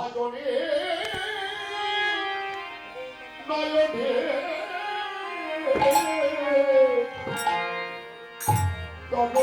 ভজনে নয়নে তব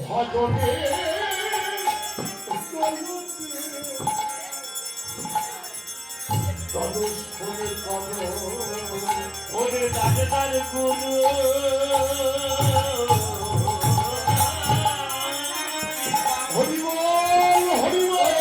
ভজনে তদুষ্ফলে ওরে ডাক্তার গুরু হরিবল হরিবল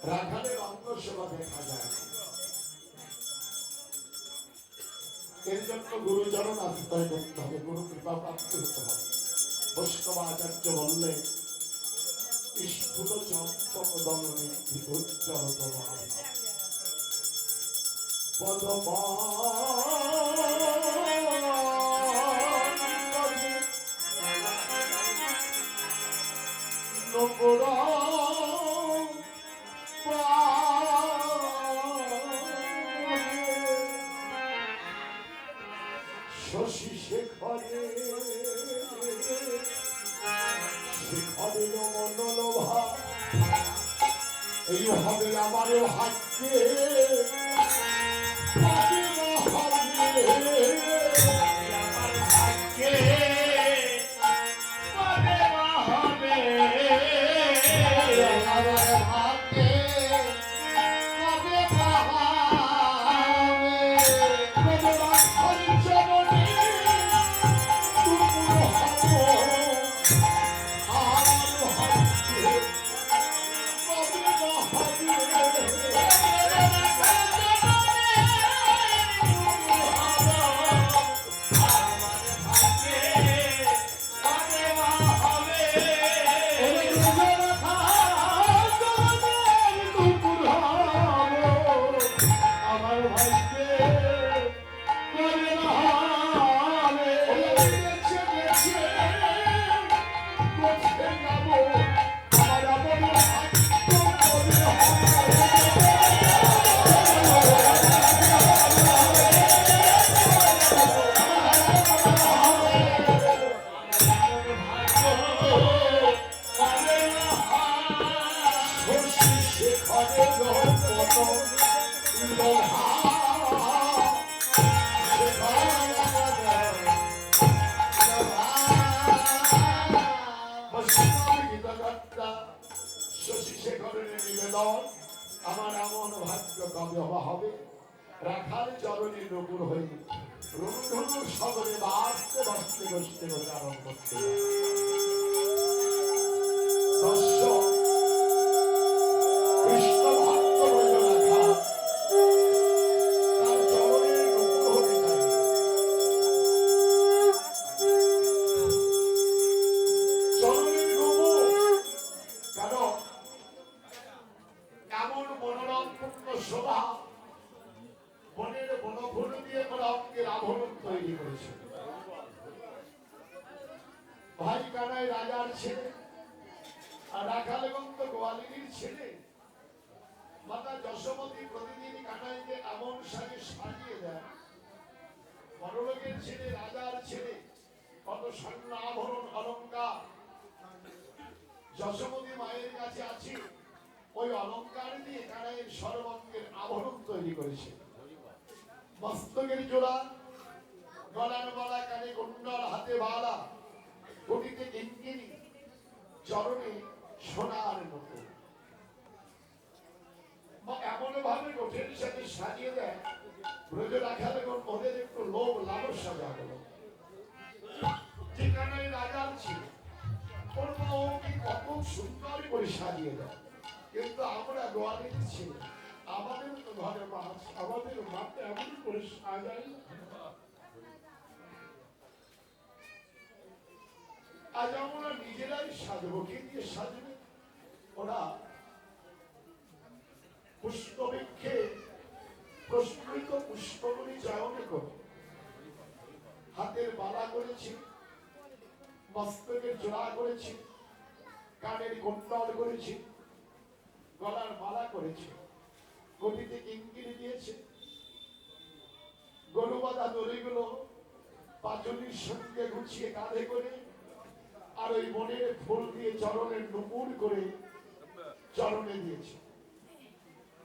রাধাদের অন্তঃসভা দেখা যায়। এর জন্য গুরুচরণ আশ্রয় করতে হবে, গুরু কৃপা প্রাপ্তি হতে হবে। বৈষ্ণব আচার্য বললে স্ফুট চম্পক দলনে উজ্জ্বল তোমার পদবা শশী শেখরে শেখরের মনোলোভা এই হবে আমার ভাগ্যে আমার ভাগ্যে গোষ্ঠী উচ্চারণ করতে দর্শক কৃষ্ণ ভক্ত ব্রজরাখা তার চরণের নুপুর হতে চায়। চরণের নুপুর কারণ এমন মনোরমপূর্ণ শোভা বনের বনফুল দিয়ে করে অঙ্গের আভরণ তৈরি করেছে। ভাই কানাই রাজার ছেলে আর রাখালগঞ্জ গোয়ালিনীর ছেলে মাতা যশোমতী প্রতিদিন কানাইকে এমন সাজে সাজিয়ে দেয়। বড়লোকের ছেলে রাজার ছেলে কত স্বর্ণ আভরণ অলঙ্কার যশোমতী মায়ের কাছে আছে। ওই অলঙ্কার দিয়ে কানাইয়ের সর্বাঙ্গের আভরণ তৈরি করেছে। মস্তকের জোড়া, গলার মালা, কানে কুণ্ডল, হাতে বালা, কোটিতে কিঙ্কিনি, চরণে সোনার মতো এমন ভাবে গোঠের সাথে সাজিয়ে দেয় ব্রজ রাখাল এবং ওদের একটু লোভ লালসা জাগলো। ঠিকানায় রাজার ছিল ওর মা ওকে কত সুন্দর করে সাজিয়ে দেয়। কিন্তু আমরা গোয়ালিনী ছিল, আমাদের তো ঘরে মাছ, আমাদের মাকে এমন করে সাজাই। আজ আমরা নিজেরাই সাজবো, কে দিয়ে সাজবে? ওরা পুষ্পবৃক্ষে প্রস্ফুটিত পুষ্পগুলি চয়ন করে হাতের বালা করেছি, মস্তকের জোড়া করেছি, কানের কুণ্ডল করেছি, গলার মালা করেছে, কোটিতে কিঙ্কিনি দিয়েছে। গরু বাঁধা দড়িগুলো পাঁচলির সঙ্গে গুছিয়ে কাঁধে করে আর ওই মনের ফুল দিয়ে চরণের নুপুর করে চরণে দিয়েছে।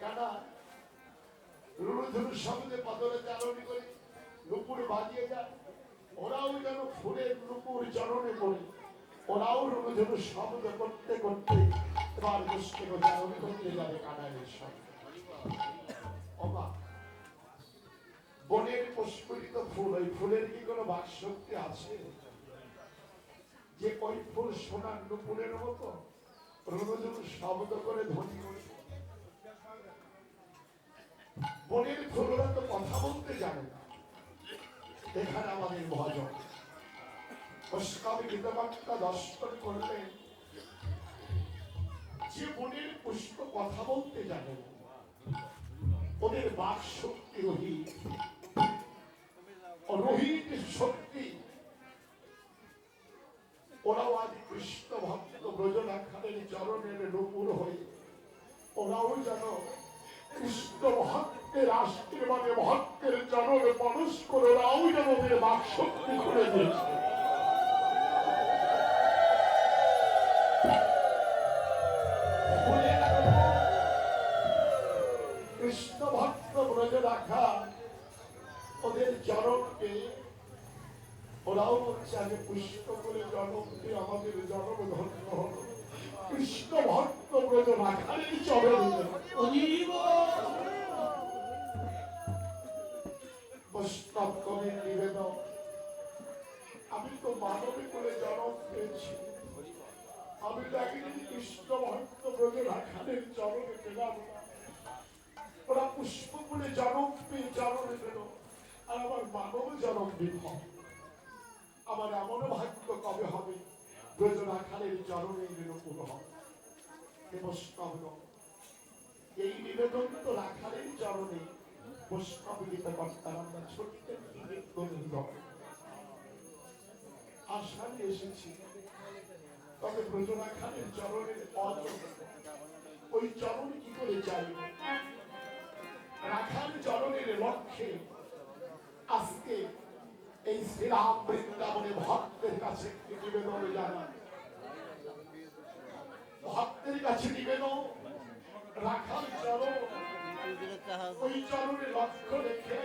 কানা রুড়ুধুরু শব্দে পাথরে চালনি করে নুপুর বাজিয়ে যায়। ওরাও যেন ফুলের নুপুর চরণে পড়ে ওরাও রুড়ুধুরু শব্দ করতে করতে এবার গোষ্ঠী চালন করতে যাবে কানাইয়ের সঙ্গে। অবাক বনের প্রস্ফুটিত ফুল, ওই ফুলের কি কোনো বাক শক্তি আছে যে ওই ফুল সোনার নুপুরের মতো রুড়ুধুরু শব্দ করে ধ্বনি করে? বনের ফুলরা তো কথা বলতে জানে না। এখানে আমাদের ভজন গীতবাক্যা দর্শন করলেন যে বনের পুষ্প কথা বলতে জানে না, ওদের বাক শক্তি রহিত, রহিত শক্তি। ওরাও আজ কৃষ্ণ ভক্ত ব্রজরাখালের চরণের নুপুর হয়ে ওরাও যেন কৃষ্ণ ভক্তের আশীর্বাদে ভক্তের চরণে পরশ করে ওরাও যেন ওদের বাক শক্তি করে দিয়েছে। কৃষ্ণ ভক্ত ব্রজ রাখা ওদের চরণকে ওরাও বলছে আগে পুষ্প করে জন্মকে আমাদের জন্ম ধন্য হল। কৃষ্ণ ভক্ত ব্রজ রাখালের চরণে বৈষ্ণব কবির নিবেদন, আমি তো মানবী করে জন্ম পেয়েছি, আমি একদিন কৃষ্ণ ভক্ত ব্রজ রাখালের চরণে পেলাম না। ওরা পুষ্প করে জন্ম পেয়ে চরণে পেল, আর আমার মানব জন্ম বিফল। আমার এমন ভাগ্য কবে হবে ব্রজ রাখালের চরণে নুপুর হবে? এই নিবেদন তো রাখালের চরণে বৈষ্ণব গীতা কর্তার আমরা ছোট্ট আশা নিয়ে এসেছি। তবে ব্রজ রাখালের চরণের ওই চরণ কি করে চাই? রাখাল চরণের লক্ষ্যে আজকে এই শ্রীরাম বৃন্দাবনে ভক্তের কাছে নিবেদন জানান, ভক্তের কাছে নিবেদন রাখাল চরণ, ওই চরণে লক্ষ্য রেখে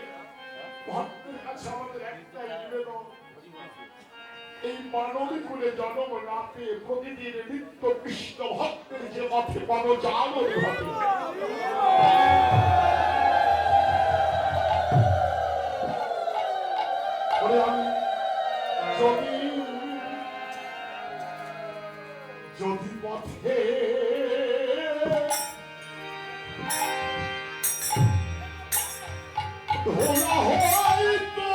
ভক্তের কাছে আমাদের একটাই নিবেদন, এই মানবী কুলে জন্ম না পেয়ে প্রতিদিন নিত্য কৃষ্ণ ভক্তের যে মঠে পদচারণ ঘটে, আমি যদি যদি পথে ধোলা হইতো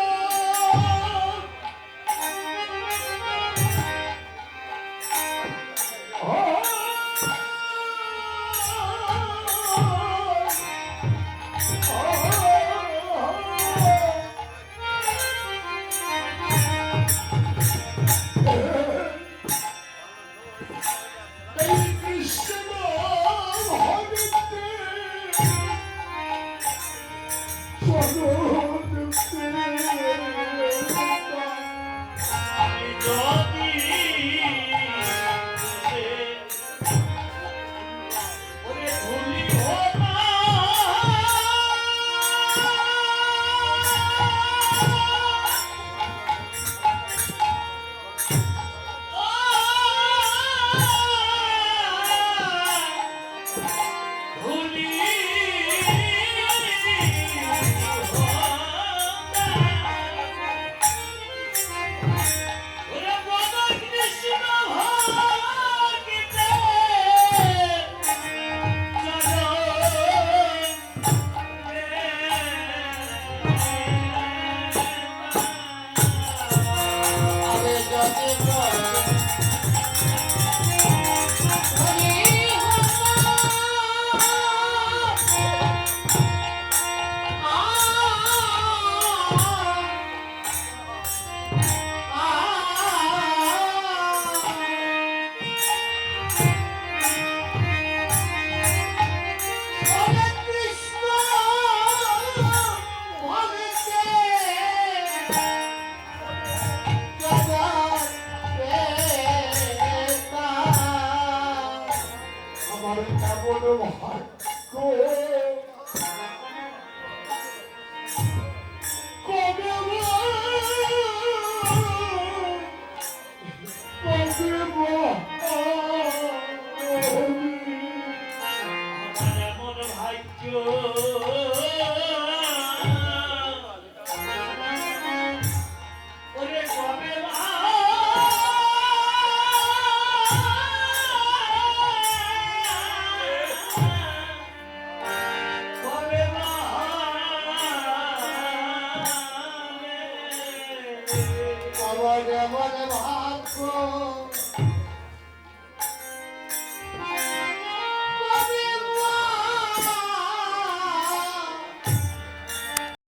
আমার ভাগ্য